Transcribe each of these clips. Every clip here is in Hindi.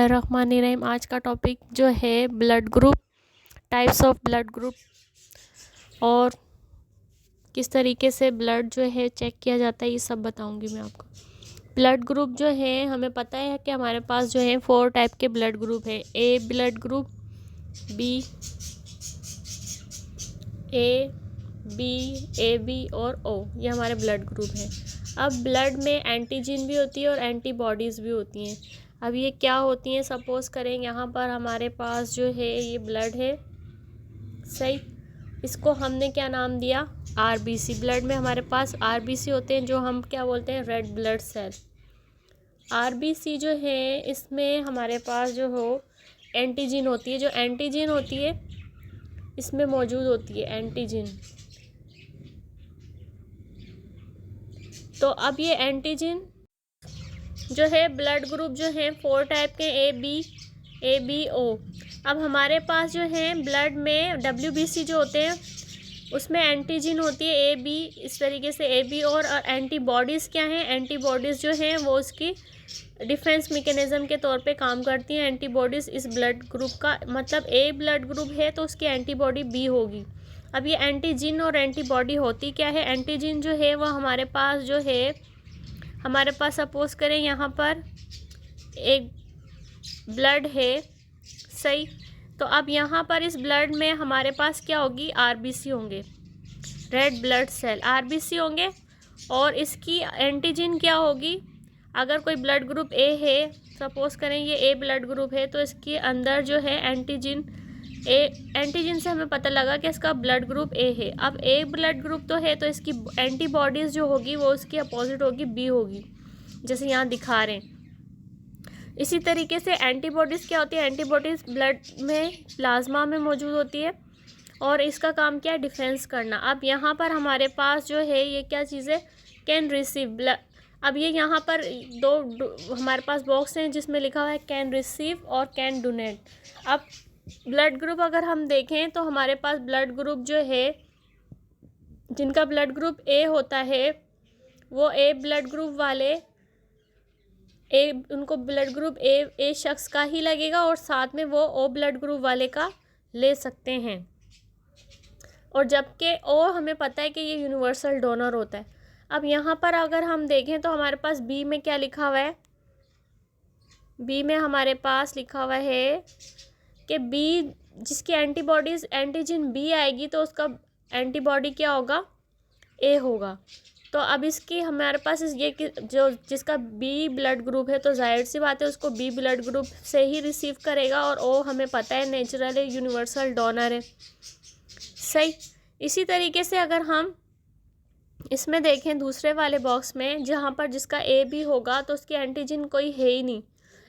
बिस्मिल्लाहिर्रहमानिर्रहीम। आज का टॉपिक जो है blood group, types of blood group और किस तरीके से ब्लड जो है चेक किया जाता है, ये सब बताऊंगी मैं आपको। ब्लड ग्रुप जो है, हमें पता है कि हमारे पास जो है 4 टाइप के ब्लड ग्रुप है। ए ब्लड ग्रुप, ए बी और ओ, ये हमारे ब्लड ग्रुप हैं। अब ब्लड में एंटीजन भी होती है और एंटीबॉडीज़ भी होती हैं। अब ये क्या होती हैं, सपोज़ करें यहाँ पर हमारे पास जो है ये ब्लड है, सही। इसको हमने क्या नाम दिया, आरबीसी। ब्लड में हमारे पास आरबीसी होते हैं, जो हम क्या बोलते हैं, रेड ब्लड सेल। आरबीसी जो है, इसमें हमारे पास जो हो एंटीजन होती है, जो एंटीजन होती है इसमें मौजूद होती है एंटीजन। तो अब ये एंटीजन जो है, ब्लड ग्रुप जो है 4 टाइप के, ए बी ओ। अब हमारे पास जो है ब्लड में डब्ल्यूबीसी जो होते हैं उसमें एंटीजन होती है ए बी, इस तरीके से ए बी। और एंटीबॉडीज़ क्या हैं, एंटीबॉडीज़ जो हैं वो उसकी डिफेंस मैकेनिज्म के तौर पे काम करती हैं। एंटीबॉडीज़ इस ब्लड ग्रुप का, मतलब ए ब्लड ग्रुप है तो उसकी एंटीबॉडी बी होगी। अब ये एंटीजन और एंटीबॉडी होती क्या है, एंटीजन जो है वो हमारे पास जो है, हमारे पास सपोज़ करें यहाँ पर एक ब्लड है, सही। तो अब यहाँ पर इस ब्लड में हमारे पास क्या होगी, आरबीसी होंगे, रेड ब्लड सेल, आरबीसी होंगे। और इसकी एंटीजन क्या होगी, अगर कोई ब्लड ग्रुप ए है, सपोज़ करें ये ए ब्लड ग्रुप है, तो इसके अंदर जो है एंटीजन एंटीजन से हमें पता लगा कि इसका ब्लड ग्रुप ए है। अब ए ब्लड ग्रुप तो है, तो इसकी एंटीबॉडीज़ जो होगी वो उसकी अपोजिट होगी, बी होगी, जैसे यहाँ दिखा रहे हैं। इसी तरीके से एंटीबॉडीज़ क्या होती है, एंटीबॉडीज़ ब्लड में, प्लाज्मा में मौजूद होती है और इसका काम क्या है, डिफेंस करना। अब यहाँ पर हमारे पास जो है ये क्या चीज़ है, कैन रिसीव ब्लड। अब ये यहाँ पर दो हमारे पास बॉक्स हैं जिसमें लिखा हुआ है कैन रिसीव और कैन डोनेट। अब ब्लड ग्रुप अगर हम देखें तो हमारे पास ब्लड ग्रुप जो है, जिनका ब्लड ग्रुप ए होता है, वो ए ब्लड ग्रुप वाले उनको ब्लड ग्रुप ए शख्स का ही लगेगा और साथ में वो ओ ब्लड ग्रुप वाले का ले सकते हैं। और जबकि ओ हमें पता है कि ये यूनिवर्सल डोनर होता है। अब यहाँ पर अगर हम देखें तो हमारे पास बी में क्या लिखा हुआ है, बी में हमारे पास लिखा हुआ है कि बी, जिसकी एंटीबॉडीज़ एंटीजन बी आएगी तो उसका एंटीबॉडी क्या होगा, ए होगा। तो अब इसकी हमारे पास ये जो जिसका बी ब्लड ग्रुप है, तो जाहिर सी बात है उसको बी ब्लड ग्रुप से ही रिसीव करेगा। और ओ हमें पता है नेचुरल यूनिवर्सल डोनर है, सही। इसी तरीके से अगर हम इसमें देखें दूसरे वाले बॉक्स में, जहाँ पर जिसका ए बी होगा तो उसकी एंटीजन कोई है ही नहीं,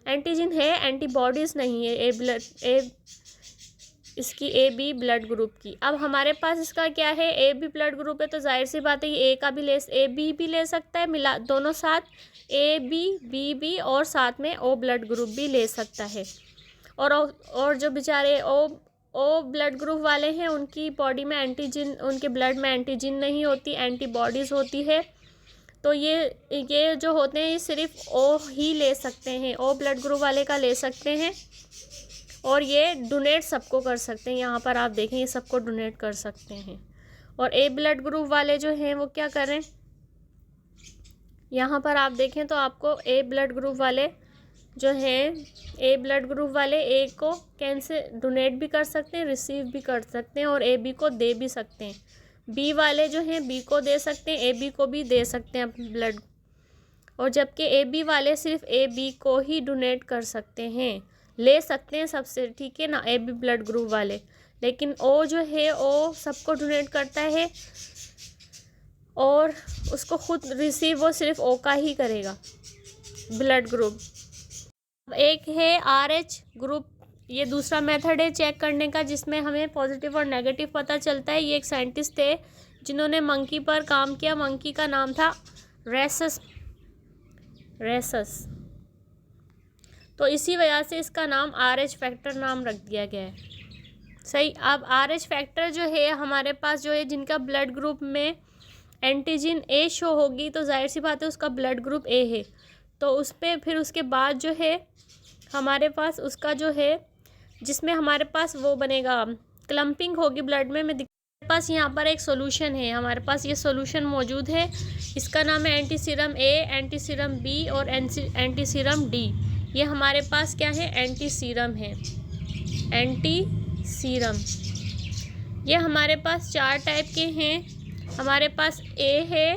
एंटीजन है, एंटीबॉडीज़ नहीं है इसकी ए बी ब्लड ग्रुप की। अब हमारे पास इसका क्या है, ए बी ब्लड ग्रुप है, तो जाहिर सी बात है ये ए का भी ए बी भी ले सकता है, मिला दोनों साथ, ए बी बी और साथ में ओ ब्लड ग्रुप भी ले सकता है। और जो बेचारे ओ ब्लड ग्रुप वाले हैं, उनकी बॉडी में एंटीजन, उनके ब्लड में एंटीजन नहीं होती, एंटीबॉडीज़ होती है। तो ये जो होते हैं ये सिर्फ ओ ही ले सकते हैं, ओ ब्लड ग्रुप वाले का ले सकते हैं। और ये डोनेट सबको कर सकते हैं, यहाँ पर आप देखें ये सबको डोनेट कर सकते हैं। और ए ब्लड ग्रुप वाले जो हैं वो क्या करें, यहाँ पर आप देखें तो आपको ए ब्लड ग्रुप वाले जो हैं, ए ब्लड ग्रुप वाले ए को कैसे डोनेट भी कर सकते हैं, रिसीव भी कर सकते हैं और ए बी को दे भी सकते हैं। बी वाले जो हैं बी को दे सकते हैं, ए बी को भी दे सकते हैं अपने ब्लड। और जबकि ए बी वाले सिर्फ ए बी को ही डोनेट कर सकते हैं, ले सकते हैं सबसे, ठीक है ना, ए बी ब्लड ग्रुप वाले। लेकिन ओ जो है ओ सबको डोनेट करता है और उसको खुद रिसीव वो सिर्फ ओ का ही करेगा ब्लड ग्रुप। एक है आर एच ग्रुप, ये दूसरा मेथड है चेक करने का, जिसमें हमें पॉजिटिव और नेगेटिव पता चलता है। ये एक साइंटिस्ट थे जिन्होंने मंकी पर काम किया, मंकी का नाम था रेसस। तो इसी वजह से इसका नाम आर एच फैक्टर नाम रख दिया गया है, सही। अब आर एच फैक्टर जो है हमारे पास जो है, जिनका ब्लड ग्रुप में एंटीजन ए शो होगी, तो जाहिर सी बात है उसका ब्लड ग्रुप ए है। तो उस पर फिर उसके बाद जो है हमारे पास उसका जो है जिसमें हमारे पास वो बनेगा, क्लम्पिंग होगी ब्लड में। मेरे पास यहाँ पर एक सॉल्यूशन है, हमारे पास ये सॉल्यूशन मौजूद है। इसका नाम है एंटी सीरम ए, एंटी सीरम बी और एंटी सीरम डी। ये हमारे पास क्या है, एंटी सीरम है, एंटी सीरम। ये हमारे पास 4 टाइप के हैं। हमारे पास ए है,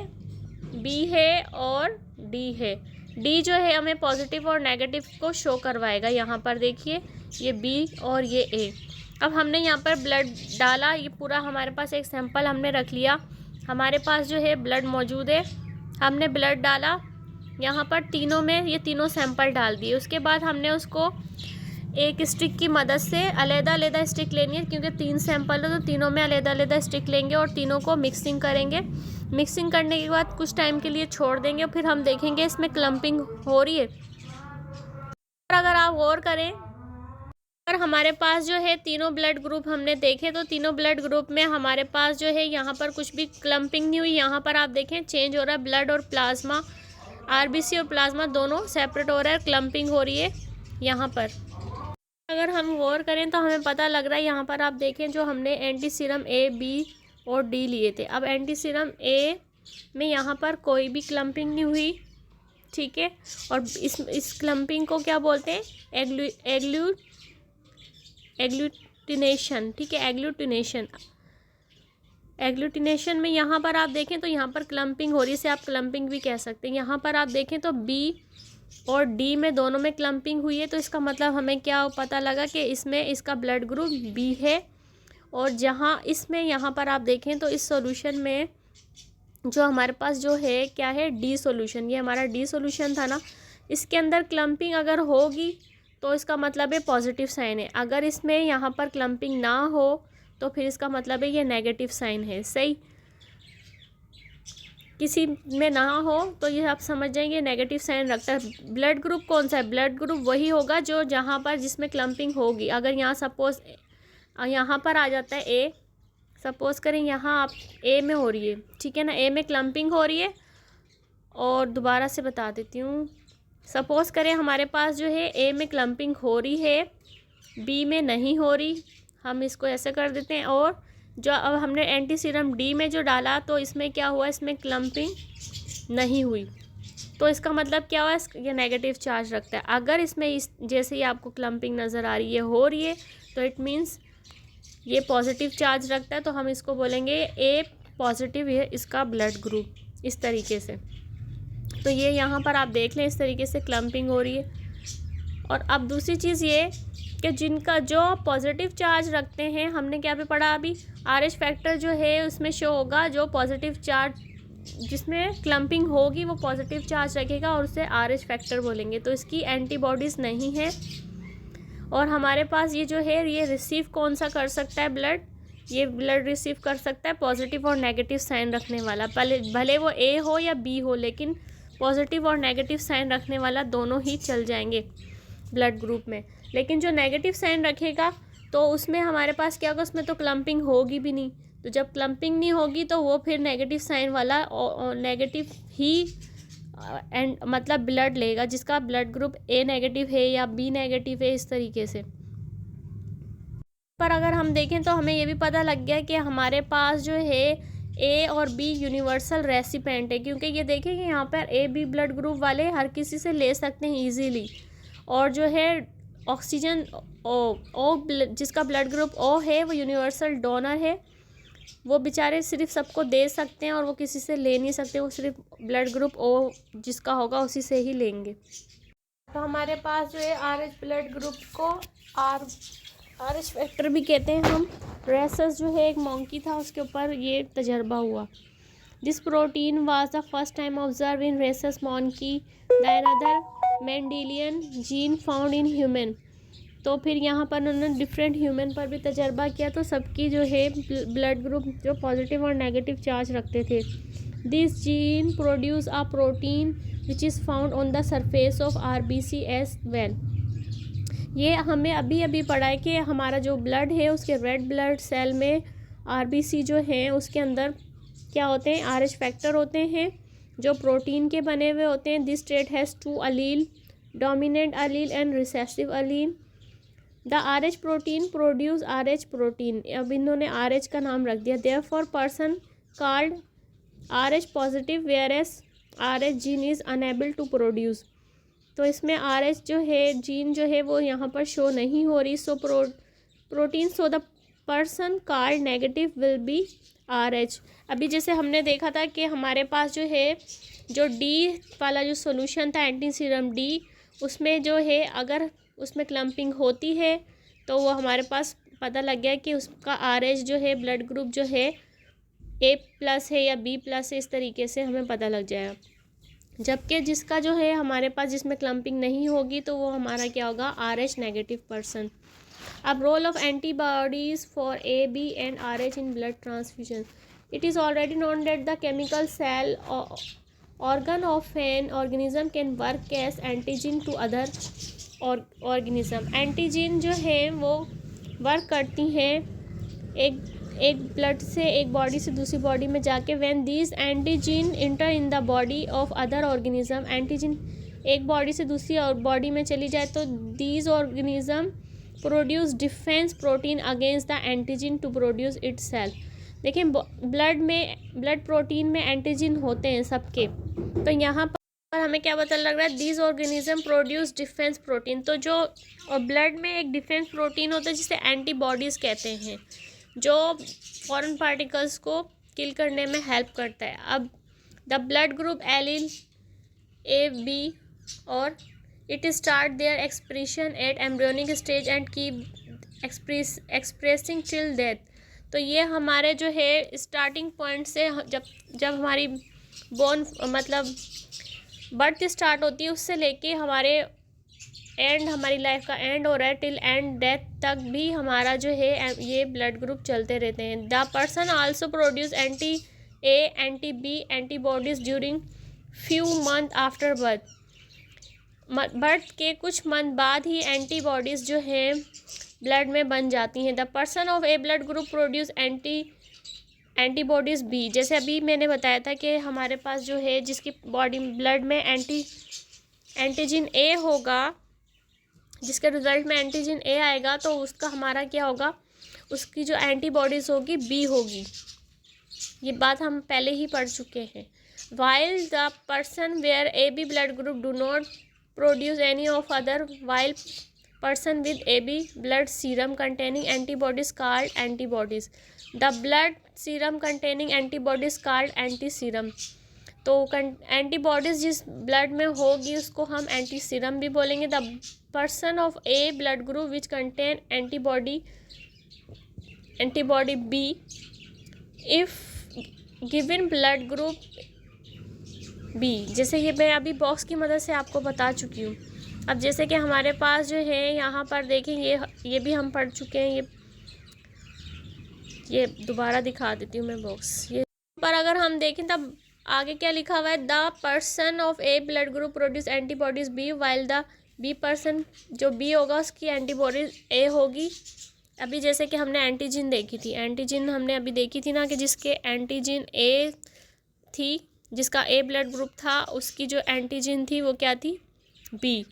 बी है और डी है। डी जो है हमें पॉजिटिव और नेगेटिव को शो करवाएगा। यहाँ पर देखिए ये बी और ये ए। अब हमने यहाँ पर ब्लड डाला, ये पूरा हमारे पास एक सैंपल हमने रख लिया। हमारे पास जो है ब्लड मौजूद है, हमने ब्लड डाला यहाँ पर तीनों में, ये तीनों सैंपल डाल दिए। उसके बाद हमने उसको एक स्टिक की मदद से अलग-अलग स्टिक लेनी है, क्योंकि 3 सैंपल है तो तीनों में अलग-अलग स्टिक लेंगे और तीनों को मिक्सिंग करेंगे। मिक्सिंग करने के बाद कुछ टाइम के लिए छोड़ देंगे, फिर हम देखेंगे इसमें क्लम्पिंग हो रही है। अगर आप गौर करें, अगर हमारे पास जो है तीनों ब्लड ग्रुप हमने देखे तो तीनों ब्लड ग्रुप में हमारे पास जो है यहाँ पर कुछ भी क्लम्पिंग नहीं हुई। यहाँ पर आप देखें चेंज हो रहा है, ब्लड और प्लाज्मा, आरबीसी और प्लाज्मा दोनों सेपरेट हो रहा है, क्लम्पिंग हो रही है यहाँ पर। अगर हम गौर करें तो हमें पता लग रहा है, यहाँ पर आप देखें जो हमने एंटी सीरम ए, बी और डी लिए थे। अब एंटी सीरम ए में यहाँ पर कोई भी क्लम्पिंग नहीं हुई, ठीक है। और इस क्लम्पिंग को क्या बोलते हैं, एग्लूटिनेशन, ठीक है, एग्लूटिनेशन में यहाँ पर आप देखें तो यहाँ पर क्लम्पिंग हो रही है, इसे आप क्लम्पिंग भी कह सकते हैं। यहाँ पर आप देखें तो बी और डी में दोनों में क्लम्पिंग हुई है, तो इसका मतलब हमें क्या पता लगा कि इसमें इसका ब्लड ग्रुप बी है। और जहाँ इसमें यहाँ पर आप देखें तो इस सॉल्यूशन में जो हमारे पास जो है क्या है, डी सॉल्यूशन। ये हमारा डी सॉल्यूशन था ना, इसके अंदर क्लम्पिंग अगर होगी तो इसका मतलब है पॉजिटिव साइन है। अगर इसमें यहाँ पर क्लम्पिंग ना हो तो फिर इसका मतलब है ये नेगेटिव साइन है। सही, किसी में ना हो तो ये आप समझ जाएंगे नेगेटिव साइन रखता है। ब्लड ग्रुप कौन सा है, ब्लड ग्रुप वही होगा जो जहाँ पर जिसमें क्लम्पिंग होगी। अगर यहाँ सपोज यहाँ पर आ जाता है ए, सपोज़ करें यहाँ आप ए में हो रही है, ठीक है ना, ए में क्लम्पिंग हो रही है। और दोबारा से बता देती हूँ, सपोज़ करें हमारे पास जो है ए में क्लम्पिंग हो रही है, बी में नहीं हो रही, हम इसको ऐसे कर देते हैं। और जो अब हमने एंटी सीरम डी में जो डाला तो इसमें क्या हुआ, इसमें क्लम्पिंग नहीं हुई, तो इसका मतलब क्या हुआ, ये नेगेटिव चार्ज रखता है। अगर इसमें इस जैसे ही आपको क्लम्पिंग नज़र आ रही है, हो रही है, तो इट मीन्स ये पॉजिटिव चार्ज रखता है, तो हम इसको बोलेंगे ए पॉजिटिव है इसका ब्लड ग्रुप, इस तरीके से। तो ये यहाँ पर आप देख लें इस तरीके से क्लम्पिंग हो रही है। और अब दूसरी चीज़ ये कि जिनका जो पॉजिटिव चार्ज रखते हैं, हमने क्या भी पढ़ा अभी, आरएच फैक्टर जो है उसमें शो होगा, जो पॉजिटिव चार्ज जिसमें क्लम्पिंग होगी वो पॉजिटिव चार्ज रखेगा और उसे आरएच फैक्टर बोलेंगे। तो इसकी एंटीबॉडीज़ नहीं है। और हमारे पास ये जो है ये रिसीव कौन सा कर सकता है ब्लड, ये ब्लड रिसीव कर सकता है पॉजिटिव और नेगेटिव साइन रखने वाला, भले वो ए हो या बी हो, लेकिन पॉजिटिव और नेगेटिव साइन रखने वाला दोनों ही चल जाएंगे ब्लड ग्रुप में। लेकिन जो नेगेटिव साइन रखेगा तो उसमें हमारे पास क्या होगा, उसमें तो क्लम्पिंग होगी भी नहीं। तो जब क्लम्पिंग नहीं होगी तो वो फिर नेगेटिव साइन वाला नेगेटिव ही एंड मतलब ब्लड लेगा, जिसका ब्लड ग्रुप ए नेगेटिव है या बी नेगेटिव है, इस तरीके से। पर अगर हम देखें तो हमें ये भी पता लग गया कि हमारे पास जो है ए और बी यूनिवर्सल रेसिपेंट है, क्योंकि ये देखें कि यहाँ पर ए बी ब्लड ग्रुप वाले हर किसी से ले सकते हैं ईजीली। और जो है ऑक्सीजन ओ जिसका ब्लड ग्रुप ओ है वो यूनिवर्सल डोनर है, वो बेचारे सिर्फ सबको दे सकते हैं और वो किसी से ले नहीं सकते, वो सिर्फ ब्लड ग्रुप ओ जिसका होगा उसी से ही लेंगे। तो हमारे पास जो है आरएच ब्लड ग्रुप को आरएच फैक्टर भी कहते हैं हम। रेसस जो है एक मंकी था, उसके ऊपर ये तजर्बा हुआ। This protein was the first time observe in rhesus monkey the another Mendelian gene found in human. तो फिर यहाँ पर उन्होंने डिफरेंट ह्यूमन पर भी तजर्बा किया, तो सबकी जो है ब्लड ग्रुप जो पॉजिटिव और नेगेटिव चार्ज रखते थे। This gene produce a protein which is found on the surface of RBC as well. ये हमें अभी अभी पढ़ा है कि हमारा जो ब्लड है उसके रेड ब्लड सेल में आरबीसी जो है उसके अंदर क्या होते हैं, आरएच फैक्टर होते हैं जो प्रोटीन के बने हुए होते हैं। This trait has 2 allele dominant allele and recessive allele. The RH protein produce RH protein, अब इन्होंने RH का नाम रख दिया। Therefore person called RH positive whereas RH gene is unable to produce. तो इसमें RH जो है जीन जो है वो यहाँ पर शो नहीं हो रही। So protein so the person called negative will be RH। अभी जैसे हमने देखा था कि हमारे पास जो है जो D वाला जो सोल्यूशन था एंटी सीरम D, उसमें जो है अगर उसमें क्लम्पिंग होती है तो वो हमारे पास पता लग गया कि उसका RH जो है ब्लड ग्रुप जो है A+ है या B+ है, इस तरीके से हमें पता लग जाएगा। जबकि जिसका जो है हमारे पास जिसमें क्लम्पिंग नहीं होगी तो वो हमारा क्या होगा, RH नेगेटिव पर्सन। अब role of antibodies for AB and RH in blood transfusion. It is already known that the chemical cell organ of an organism can work as antigen to other organism। Antigen जो है वो वर्क करती हैं एक ब्लड से एक बॉडी से दूसरी बॉडी में जाके। When these antigen enter in the body of other organism, antigen एक बॉडी से दूसरी बॉडी में चली जाए तो these organism produce defence protein against the antigen to produce itself. देखिए ब्लड प्रोटीन में एंटीजन होते हैं सबके, तो यहाँ पर हमें क्या पता लग रहा है, these organism produce defence protein. तो जो ब्लड में एक डिफेंस प्रोटीन होता है जिसे एंटीबॉडीज़ कहते हैं, जो फॉरेन पार्टिकल्स को किल करने में हेल्प करता है। अब the blood group allele AB और it start their expression at embryonic stage and keep expressing till death. तो ये हमारे जो है स्टार्टिंग पॉइंट से जब हमारी बोन मतलब बर्थ स्टार्ट होती है उससे लेके हमारे एंड, हमारी लाइफ का एंड हो रहा है टिल एंड डेथ तक भी हमारा जो है ये ब्लड ग्रुप चलते रहते हैं। The person also produce anti A anti B antibodies during few month after birth के कुछ मंथ बाद ही एंटीबॉडीज़ जो है ब्लड में बन जाती हैं। The person of A blood group produce antibodies B। जैसे अभी मैंने बताया था कि हमारे पास जो है जिसकी बॉडी ब्लड में एंटीजन A होगा, जिसके रिजल्ट में एंटीजन A आएगा तो उसका हमारा क्या होगा, उसकी जो एंटीबॉडीज़ होगी B होगी। ये बात हम पहले ही पढ़ चुके हैं। While the person where AB blood group do not produce any of other, while person with AB blood serum containing antibodies called antibodies। the blood serum containing antibodies called anti serum। तो एंटीबॉडीज़ जिस ब्लड में होगी उसको हम एंटी सीरम भी बोलेंगे। The person of A blood group which contain antibody B if given blood group B। जैसे ये मैं अभी बॉक्स की मदद से आपको बता चुकी हूँ। अब जैसे कि हमारे पास जो है यहाँ पर देखें, ये भी हम पढ़ चुके हैं। ये दोबारा दिखा देती हूँ मैं बॉक्स। ये पर अगर हम देखें तब आगे क्या लिखा हुआ है, the person of A blood group produce antibodies B while the B person, जो B होगा उसकी एंटीबॉडीज़ A होगी। अभी जैसे कि हमने एंटीजन देखी थी, एंटीजन हमने अभी देखी थी ना कि जिसके एंटीजन A थी, जिसका A ब्लड ग्रुप था, उसकी जो एंटीजन थी वो क्या थी, B।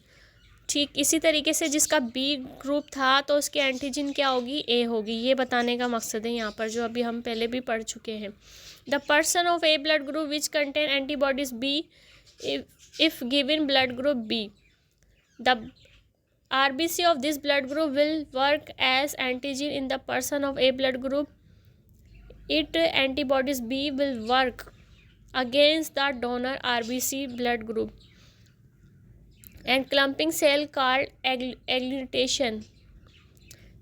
ठीक इसी तरीके से जिसका B ग्रुप था तो उसकी एंटीजन क्या होगी, A होगी। ये बताने का मकसद है यहाँ पर, जो अभी हम पहले भी पढ़ चुके हैं। The person of A blood group which contain antibodies B if given blood group B, the RBC of this blood group will work as antigen in the person of A blood group. It antibodies B will work against the donor RBC blood group and clumping cell called agglutination,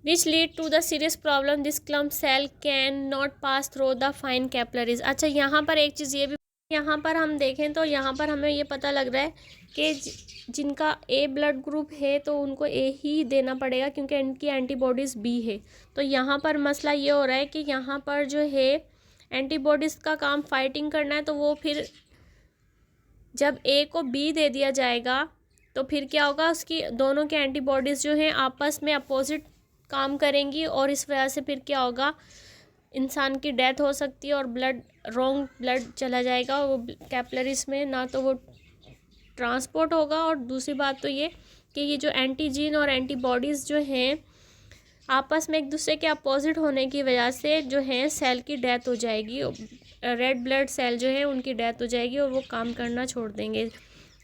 which lead to the serious problem. This clump cell can not pass through the fine capillaries। अच्छा, यहाँ पर एक चीज़ ये भी, यहाँ पर हम देखें तो यहाँ पर हमें ये पता लग रहा है कि जिनका A ब्लड ग्रुप है तो उनको A ही देना पड़ेगा क्योंकि इनकी एंटीबॉडीज़ B है। तो यहाँ पर मसला ये हो रहा है कि यहाँ पर जो है एंटीबॉडीज़ का काम फाइटिंग करना है, तो वो फिर जब A को B दे दिया जाएगा तो फिर क्या होगा, उसकी दोनों के एंटीबॉडीज़ जो हैं आपस में अपोजिट काम करेंगी और इस वजह से फिर क्या होगा, इंसान की डेथ हो सकती है और रॉन्ग ब्लड चला जाएगा वो कैपिलरीज में, ना तो वो ट्रांसपोर्ट होगा, और दूसरी बात तो ये कि ये जो एंटीजन और एंटीबॉडीज़ जो हैं आपस में एक दूसरे के अपोजिट होने की वजह से जो है सेल की डेथ हो जाएगी, रेड ब्लड सेल जो है उनकी डेथ हो जाएगी और वो काम करना छोड़ देंगे।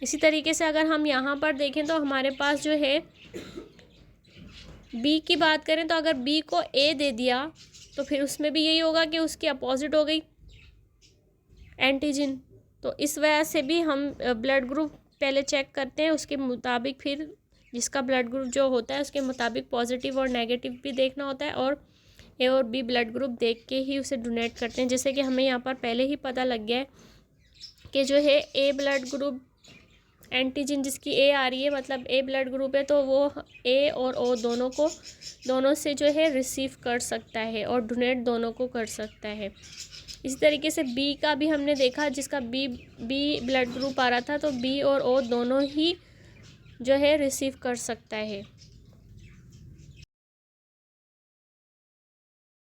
इसी तरीके से अगर हम यहाँ पर देखें तो हमारे पास जो है बी की बात करें तो अगर बी को ए दे दिया तो फिर उसमें भी यही होगा कि उसकी अपोजिट हो गई एंटीजन। तो इस वजह से भी हम ब्लड ग्रुप पहले चेक करते हैं, उसके मुताबिक फिर जिसका ब्लड ग्रुप जो होता है उसके मुताबिक पॉजिटिव और नेगेटिव भी देखना होता है, और ए और बी ब्लड ग्रुप देख के ही उसे डोनेट करते हैं। जैसे कि हमें यहाँ पर पहले ही पता लग गया है कि जो है ए ब्लड ग्रुप एंटीजन जिसकी ए आ रही है मतलब ए ब्लड ग्रुप है, तो वो ए और ओ दोनों से जो है रिसीव कर सकता है और डोनेट दोनों को कर सकता है। इसी तरीके से बी का भी हमने देखा, जिसका बी ब्लड ग्रुप आ रहा था, तो बी और ओ दोनों ही जो है रिसीव कर सकता है।